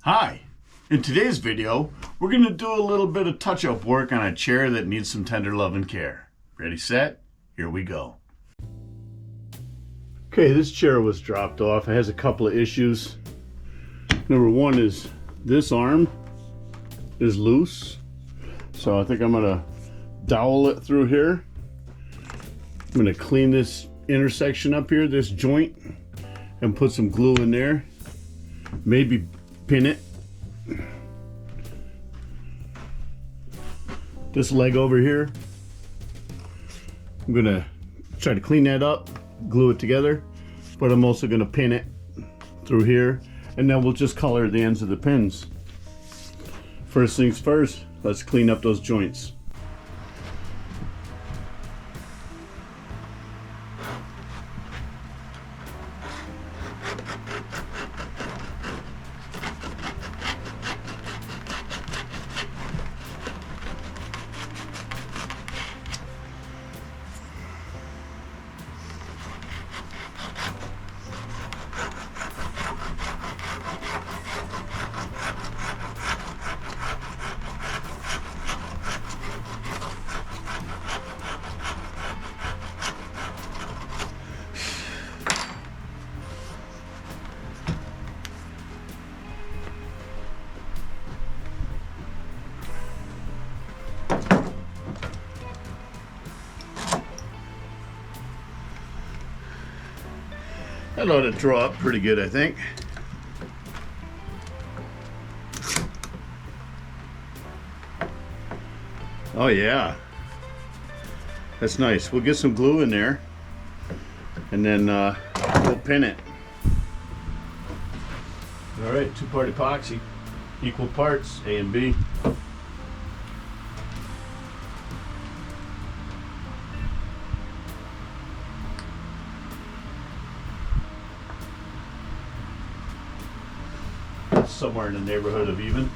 Hi! In today's video, we're going to do a little bit of touch-up work on a chair that needs some tender love and care. Ready, set? Here we go. Okay, this chair was dropped off. It has a couple of issues. Number one is this arm is loose. So I think I'm going to dowel it through here. I'm going to clean this intersection up here, this joint, and put some glue in there. Maybe pin it. This leg over here, I'm gonna try to clean that up, glue it together, but I'm also gonna pin it through here, and then we'll just color the ends of the pins. First things first, let's clean up those joints. That ought to draw up pretty good, I think. Oh yeah, that's nice. We'll get some glue in there, and then we'll pin it. All right, two-part epoxy, equal parts, A and B. Somewhere in the neighborhood of even.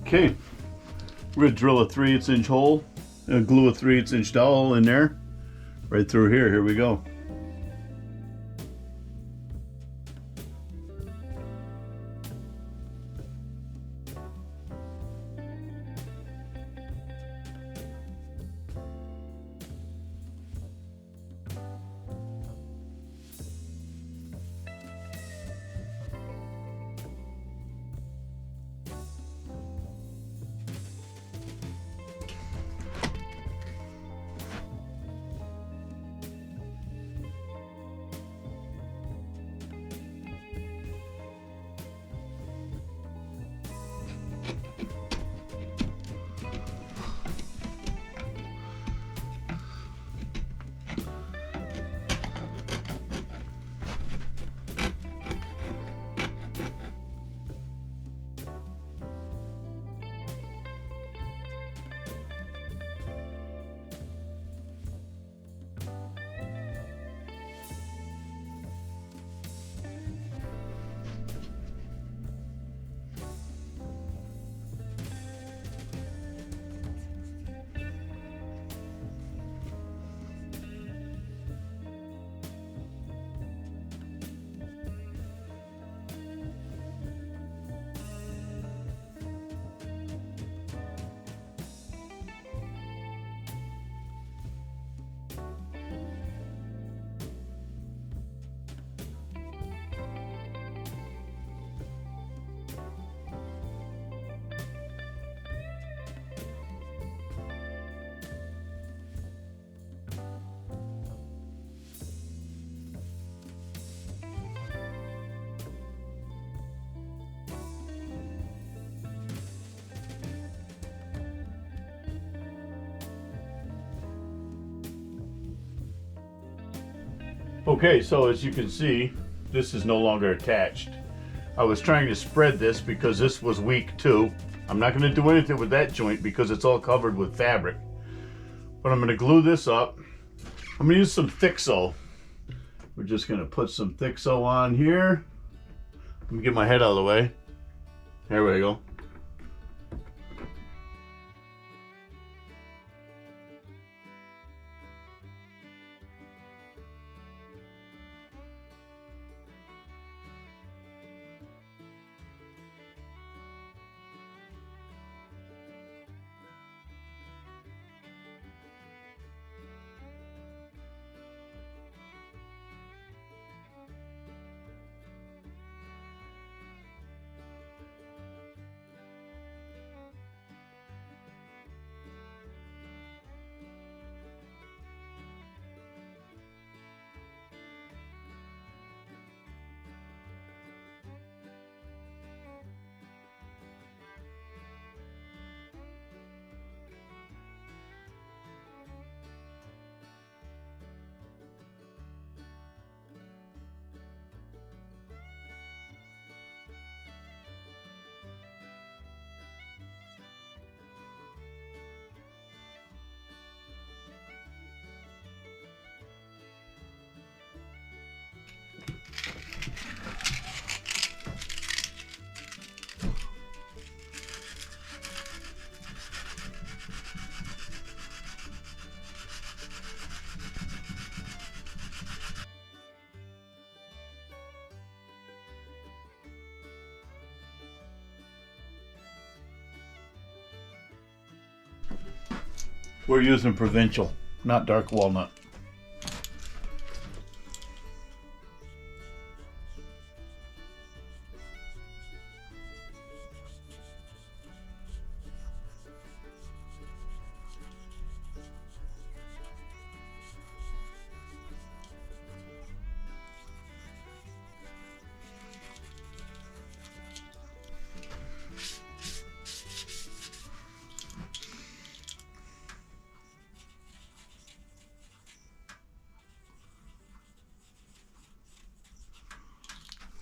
Okay, we're gonna drill a 3/8" hole and glue a 3/8" dowel in there, right through here. Here we go. Okay, so as you can see, this is no longer attached. I was trying to spread this because this was weak too. I'm not going to do anything with that joint because it's all covered with fabric. But I'm going to glue this up. I'm going to use some Thixo. We're just going to put some Thixo on here. Let me get my head out of the way. There we go. We're using provincial, not dark walnut.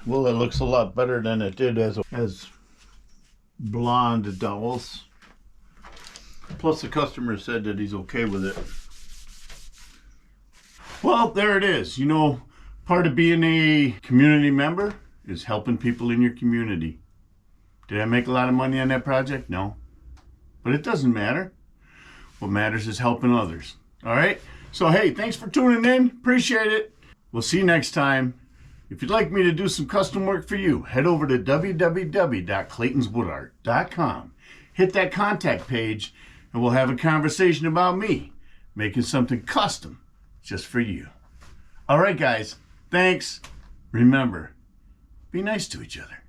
Well, it looks a lot better than it did as blonde Dowels. Plus the customer said that he's okay with it. Well, there it is. You know, part of being a community member is helping people in your community. Did I make a lot of money on that project? No. But it doesn't matter. What matters is helping others. All right? So, hey, thanks for tuning in. Appreciate it. We'll see you next time. If you'd like me to do some custom work for you, head over to www.claytonswoodart.com. Hit that contact page, and we'll have a conversation about me making something custom just for you. All right, guys. Thanks. Remember, be nice to each other.